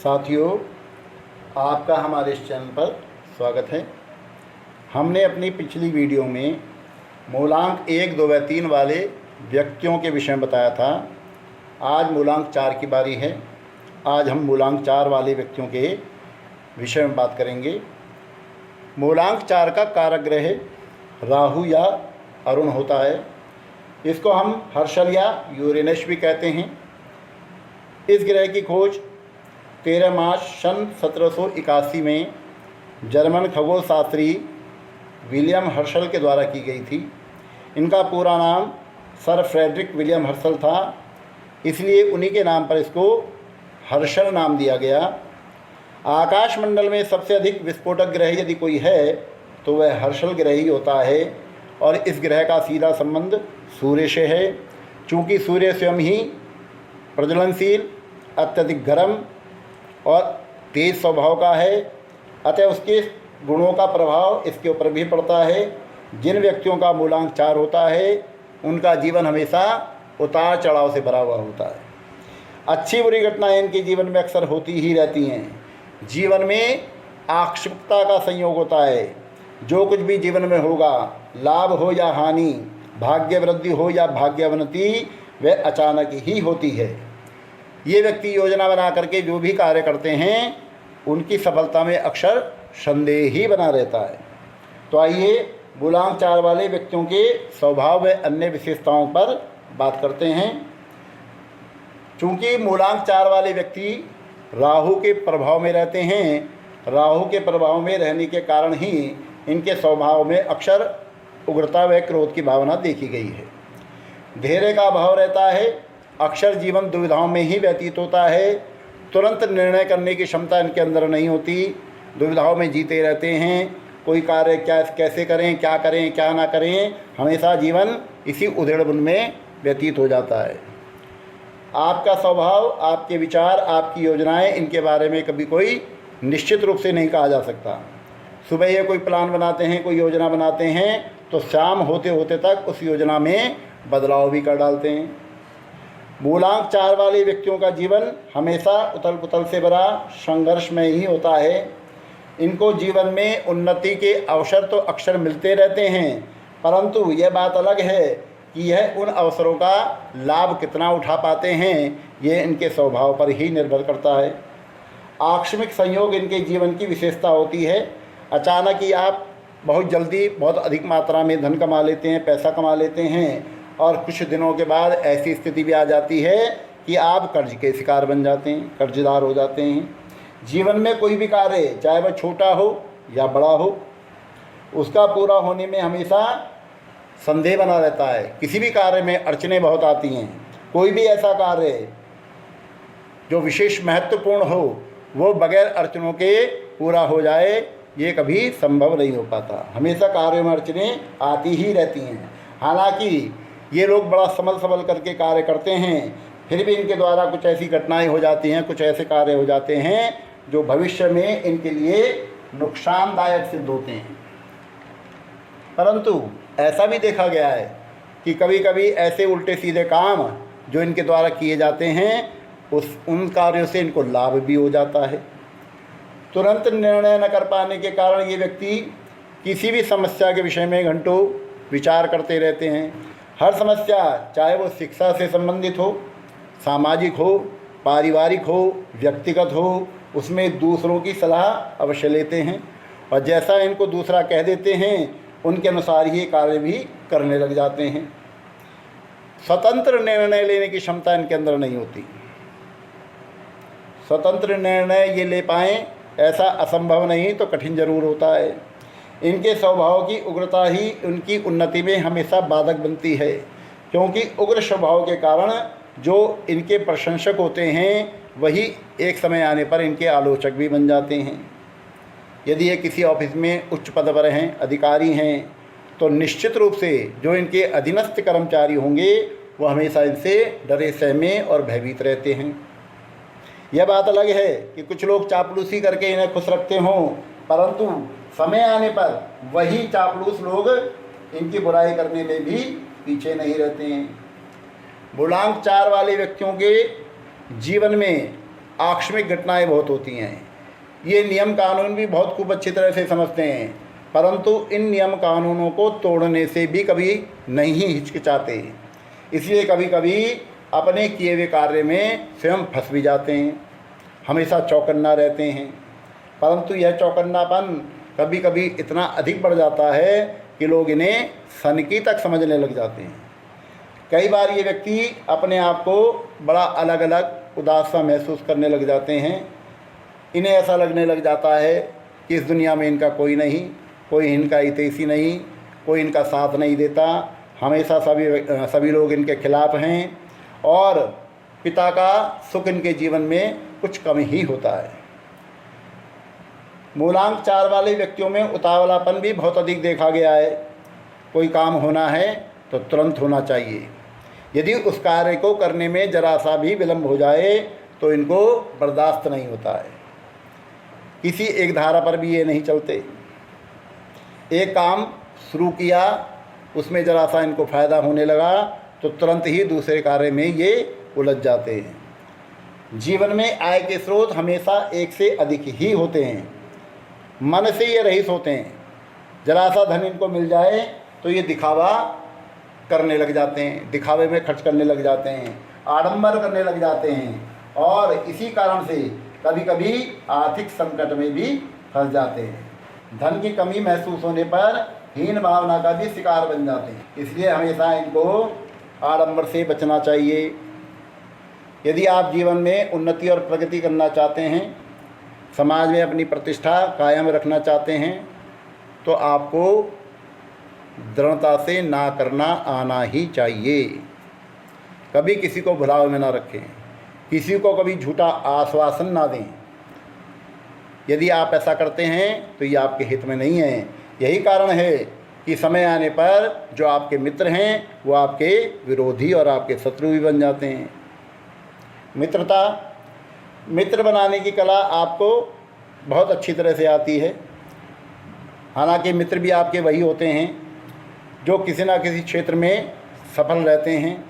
साथियों, आपका हमारे इस चैनल पर स्वागत है। हमने अपनी पिछली वीडियो में मूलांक 1, 2 व 3 वाले व्यक्तियों के विषय में बताया था। आज मूलांक 4 की बारी है। आज हम मूलांक 4 वाले व्यक्तियों के विषय में बात करेंगे। मूलांक 4 का कारक ग्रह राहु या अरुण होता है। इसको हम हर्षल या यूरेनस भी कहते हैं। इस ग्रह की खोज 13 मार्च सन 1781 में जर्मन खगोल शास्त्री विलियम हर्शल के द्वारा की गई थी। इनका पूरा नाम सर फ्रेडरिक विलियम हर्शल था, इसलिए उन्हीं के नाम पर इसको हर्शल नाम दिया गया। आकाशमंडल में सबसे अधिक विस्फोटक ग्रह यदि कोई है तो वह हर्शल ग्रह ही होता है, और इस ग्रह का सीधा संबंध सूर्य से है। चूँकि सूर्य स्वयं ही प्रज्वलनशील, अत्यधिक गर्म और तेज स्वभाव का है, अतः उसके गुणों का प्रभाव इसके ऊपर भी पड़ता है। जिन व्यक्तियों का मूलांक 4 होता है उनका जीवन हमेशा उतार चढ़ाव से भरा हुआ होता है। अच्छी बुरी घटनाएं इनके जीवन में अक्सर होती ही रहती हैं। जीवन में आकस्मिकता का संयोग होता है। जो कुछ भी जीवन में होगा, लाभ हो या हानि, भाग्य वृद्धि हो या भाग्यावनति, वह अचानक ही होती है। ये व्यक्ति योजना बना करके जो भी कार्य करते हैं उनकी सफलता में अक्सर संदेह ही बना रहता है। तो आइए मूलांक 4 वाले व्यक्तियों के स्वभाव व अन्य विशेषताओं पर बात करते हैं। चूँकि मूलांक 4 वाले व्यक्ति राहु के प्रभाव में रहते हैं, राहु के प्रभाव में रहने के कारण ही इनके स्वभाव में अक्सर उग्रता व क्रोध की भावना देखी गई है। धैर्य का अभाव रहता है। अक्सर जीवन दुविधाओं में ही व्यतीत होता है। तुरंत निर्णय करने की क्षमता इनके अंदर नहीं होती। दुविधाओं में जीते रहते हैं। कोई कार्य कैसे करें, क्या करें, क्या ना करें, हमेशा जीवन इसी उधेड़बुन में व्यतीत हो जाता है। आपका स्वभाव, आपके विचार, आपकी योजनाएं, इनके बारे में कभी कोई निश्चित रूप से नहीं कहा जा सकता। सुबह ये कोई प्लान बनाते हैं, कोई योजना बनाते हैं, तो शाम होते होते तक उस योजना में बदलाव भी कर डालते हैं। मूलांक 4 वाले व्यक्तियों का जीवन हमेशा उथल पुथल से भरा संघर्ष में ही होता है। इनको जीवन में उन्नति के अवसर तो अक्सर मिलते रहते हैं, परंतु यह बात अलग है कि यह उन अवसरों का लाभ कितना उठा पाते हैं, ये इनके स्वभाव पर ही निर्भर करता है। आकस्मिक संयोग इनके जीवन की विशेषता होती है। अचानक ही आप बहुत जल्दी बहुत अधिक मात्रा में धन कमा लेते हैं, पैसा कमा लेते हैं, और कुछ दिनों के बाद ऐसी स्थिति भी आ जाती है कि आप कर्ज के शिकार बन जाते हैं, कर्जदार हो जाते हैं। जीवन में कोई भी कार्य, चाहे वह छोटा हो या बड़ा हो, उसका पूरा होने में हमेशा संदेह बना रहता है। किसी भी कार्य में अड़चनें बहुत आती हैं। कोई भी ऐसा कार्य जो विशेष महत्वपूर्ण हो, वो बगैर अड़चनों के पूरा हो जाए, ये कभी संभव नहीं हो पाता। हमेशा कार्यों में अड़चनें आती ही रहती हैं। हालांकि ये लोग बड़ा संभल करके कार्य करते हैं, फिर भी इनके द्वारा कुछ ऐसी घटनाएं हो जाती हैं, कुछ ऐसे कार्य हो जाते हैं जो भविष्य में इनके लिए नुकसानदायक सिद्ध होते हैं। परंतु ऐसा भी देखा गया है कि कभी कभी ऐसे उल्टे सीधे काम जो इनके द्वारा किए जाते हैं, उन कार्यों से इनको लाभ भी हो जाता है। तुरंत निर्णय न कर पाने के कारण ये व्यक्ति किसी भी समस्या के विषय में घंटों विचार करते रहते हैं। हर समस्या, चाहे वो शिक्षा से संबंधित हो, सामाजिक हो, पारिवारिक हो, व्यक्तिगत हो, उसमें दूसरों की सलाह अवश्य लेते हैं, और जैसा इनको दूसरा कह देते हैं उनके अनुसार ही कार्य भी करने लग जाते हैं। स्वतंत्र निर्णय लेने की क्षमता इनके अंदर नहीं होती। स्वतंत्र निर्णय ये ले पाएँ ऐसा असंभव नहीं तो कठिन जरूर होता है। इनके स्वभाव की उग्रता ही उनकी उन्नति में हमेशा बाधक बनती है, क्योंकि उग्र स्वभाव के कारण जो इनके प्रशंसक होते हैं वही एक समय आने पर इनके आलोचक भी बन जाते हैं। यदि ये किसी ऑफिस में उच्च पद पर हैं, अधिकारी हैं, तो निश्चित रूप से जो इनके अधीनस्थ कर्मचारी होंगे वो हमेशा इनसे डरे सहमे और भयभीत रहते हैं। यह बात अलग है कि कुछ लोग चापलूसी करके इन्हें खुश रखते हों, परंतु समय आने पर वही चापलूस लोग इनकी बुराई करने में भी पीछे नहीं रहते हैं। मूलांक 4 वाले व्यक्तियों के जीवन में आकस्मिक घटनाएं बहुत होती हैं। ये नियम कानून भी बहुत खूब अच्छी तरह से समझते हैं, परंतु इन नियम कानूनों को तोड़ने से भी कभी नहीं हिचकिचाते। इसलिए कभी कभी अपने किए हुए कार्य में स्वयं फंस भी जाते हैं, हमेशा चौकन्ना रहते हैं। परंतु यह चौकन्नापन कभी कभी इतना अधिक बढ़ जाता है कि लोग इन्हें सनकी तक समझने लग जाते हैं। कई बार ये व्यक्ति अपने आप को बड़ा अलग अलग उदास सा महसूस करने लग जाते हैं। इन्हें ऐसा लगने लग जाता है कि इस दुनिया में इनका कोई नहीं, कोई इनका हितैषी नहीं, कोई इनका साथ नहीं देता, हमेशा सभी लोग इनके खिलाफ हैं और पिता का सुख इनके जीवन में कुछ कम ही होता है। मूलांक 4 वाले व्यक्तियों में उतावलापन भी बहुत अधिक देखा गया है। कोई काम होना है तो तुरंत होना चाहिए। यदि उस कार्य को करने में जरा सा भी विलंब हो जाए तो इनको बर्दाश्त नहीं होता है। किसी एक धारा पर भी ये नहीं चलते। एक काम शुरू किया, उसमें जरा सा इनको फ़ायदा होने लगा तो तुरंत ही दूसरे कार्य में ये उलझ जाते हैं। जीवन में आय के स्रोत हमेशा एक से अधिक ही होते हैं। मन से ये रहित होते हैं। जरा सा धन इनको मिल जाए तो ये दिखावा करने लग जाते हैं, दिखावे में खर्च करने लग जाते हैं, आडंबर करने लग जाते हैं और इसी कारण से कभी कभी आर्थिक संकट में भी फंस जाते हैं। धन की कमी महसूस होने पर हीन भावना का भी शिकार बन जाते हैं। इसलिए हमेशा इनको आडंबर से बचना चाहिए। यदि आप जीवन में उन्नति और प्रगति करना चाहते हैं, समाज में अपनी प्रतिष्ठा कायम रखना चाहते हैं, तो आपको दृढ़ता से ना करना आना ही चाहिए। कभी किसी को भुलावे में ना रखें, किसी को कभी झूठा आश्वासन ना दें। यदि आप ऐसा करते हैं तो ये आपके हित में नहीं है। यही कारण है कि समय आने पर जो आपके मित्र हैं वो आपके विरोधी और आपके शत्रु भी बन जाते हैं। मित्र बनाने की कला आपको बहुत अच्छी तरह से आती है। हालांकि मित्र भी आपके वही होते हैं जो किसी ना किसी क्षेत्र में सफल रहते हैं,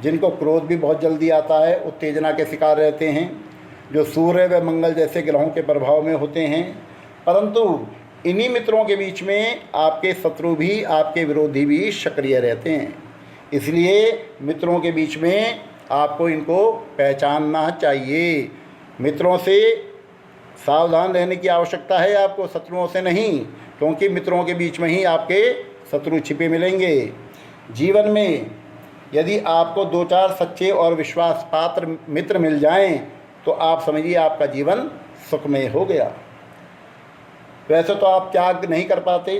जिनको क्रोध भी बहुत जल्दी आता है, उत्तेजना के शिकार रहते हैं, जो सूर्य व मंगल जैसे ग्रहों के प्रभाव में होते हैं। परंतु इन्हीं मित्रों के बीच में आपके शत्रु भी, आपके विरोधी भी सक्रिय रहते हैं। इसलिए मित्रों के बीच में आपको इनको पहचानना चाहिए। मित्रों से सावधान रहने की आवश्यकता है आपको, शत्रुओं से नहीं, क्योंकि मित्रों के बीच में ही आपके शत्रु छिपे मिलेंगे। जीवन में यदि आपको 2-4 सच्चे और विश्वास पात्र मित्र मिल जाएं तो आप समझिए आपका जीवन सुखमय हो गया। वैसे तो आप त्याग नहीं कर पाते,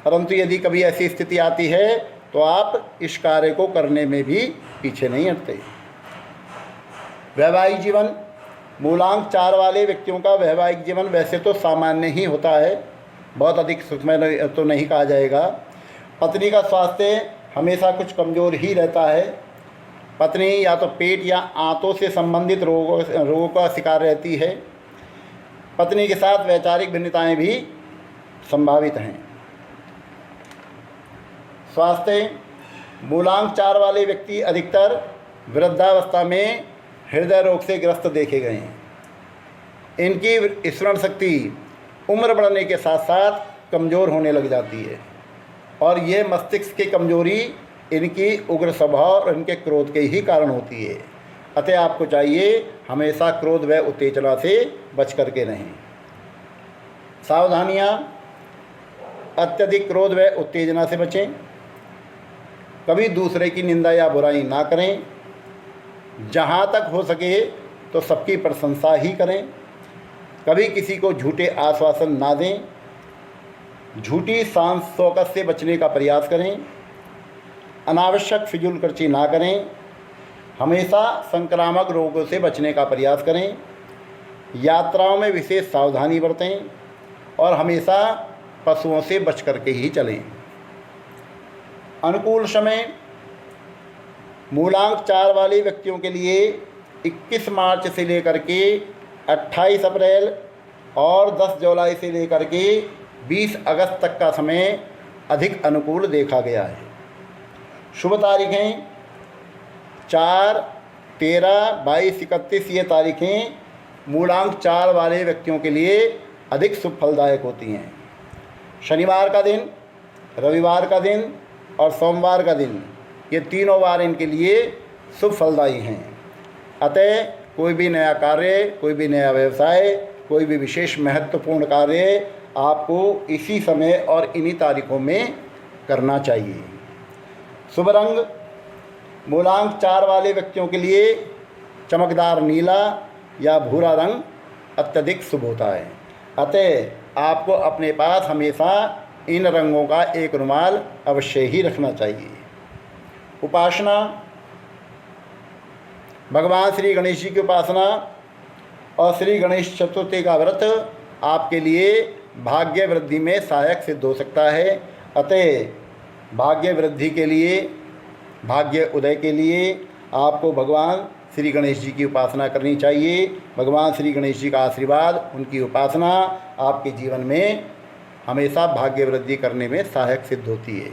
परंतु यदि कभी ऐसी स्थिति आती है तो आप इस कार्य को करने में भी पीछे नहीं हटते। वैवाहिक जीवन, मूलांक 4 वाले व्यक्तियों का वैवाहिक जीवन वैसे तो सामान्य ही होता है, बहुत अधिक सुखमय तो नहीं कहा जाएगा। पत्नी का स्वास्थ्य हमेशा कुछ कमज़ोर ही रहता है। पत्नी या तो पेट या आंतों से संबंधित रोगों का शिकार रहती है। पत्नी के साथ वैचारिक भिन्नताएं भी संभावित हैं। स्वास्थ्य, मूलांक 4 वाले व्यक्ति अधिकतर वृद्धावस्था में हृदय रोग से ग्रस्त देखे गए हैं। इनकी स्मरण शक्ति उम्र बढ़ने के साथ साथ कमज़ोर होने लग जाती है और ये मस्तिष्क की कमजोरी इनकी उग्र स्वभाव और इनके क्रोध के ही कारण होती है। अतः आपको चाहिए हमेशा क्रोध व उत्तेजना से बच करके रहें। सावधानियाँ, अत्यधिक क्रोध व उत्तेजना से बचें। कभी दूसरे की निंदा या बुराई ना करें। जहाँ तक हो सके तो सबकी प्रशंसा ही करें। कभी किसी को झूठे आश्वासन ना दें। झूठी सांस शौकत से बचने का प्रयास करें। अनावश्यक फिजूल खर्ची ना करें। हमेशा संक्रामक रोगों से बचने का प्रयास करें। यात्राओं में विशेष सावधानी बरतें और हमेशा पशुओं से बच करके ही चलें। अनुकूल समय, मूलांक 4 वाले व्यक्तियों के लिए 21 मार्च से लेकर के 28 अप्रैल और 10 जुलाई से लेकर के 20 अगस्त तक का समय अधिक अनुकूल देखा गया है। शुभ तारीखें 4, 13, 22, 31 ये तारीखें मूलांक 4 वाले व्यक्तियों के लिए अधिक शुभ फलदायक होती हैं। शनिवार का दिन, रविवार का दिन और सोमवार का दिन, ये तीनों वार इनके लिए शुभ फलदायी हैं। अतः कोई भी नया कार्य, कोई भी नया व्यवसाय, कोई भी विशेष महत्वपूर्ण कार्य आपको इसी समय और इन्हीं तारीखों में करना चाहिए। शुभ रंग मूलांक 4 वाले व्यक्तियों के लिए चमकदार नीला या भूरा रंग अत्यधिक शुभ होता है। अतः आपको अपने पास हमेशा इन रंगों का एक रुमाल अवश्य ही रखना चाहिए। उपासना, भगवान श्री गणेश जी की उपासना और श्री गणेश चतुर्थी का व्रत आपके लिए भाग्य वृद्धि में सहायक सिद्ध हो सकता है। अतः भाग्य वृद्धि के लिए, भाग्य उदय के लिए आपको भगवान श्री गणेश जी की उपासना करनी चाहिए। भगवान श्री गणेश जी का आशीर्वाद, उनकी उपासना आपके जीवन में हमेशा भाग्य वृद्धि करने में सहायक सिद्ध होती है।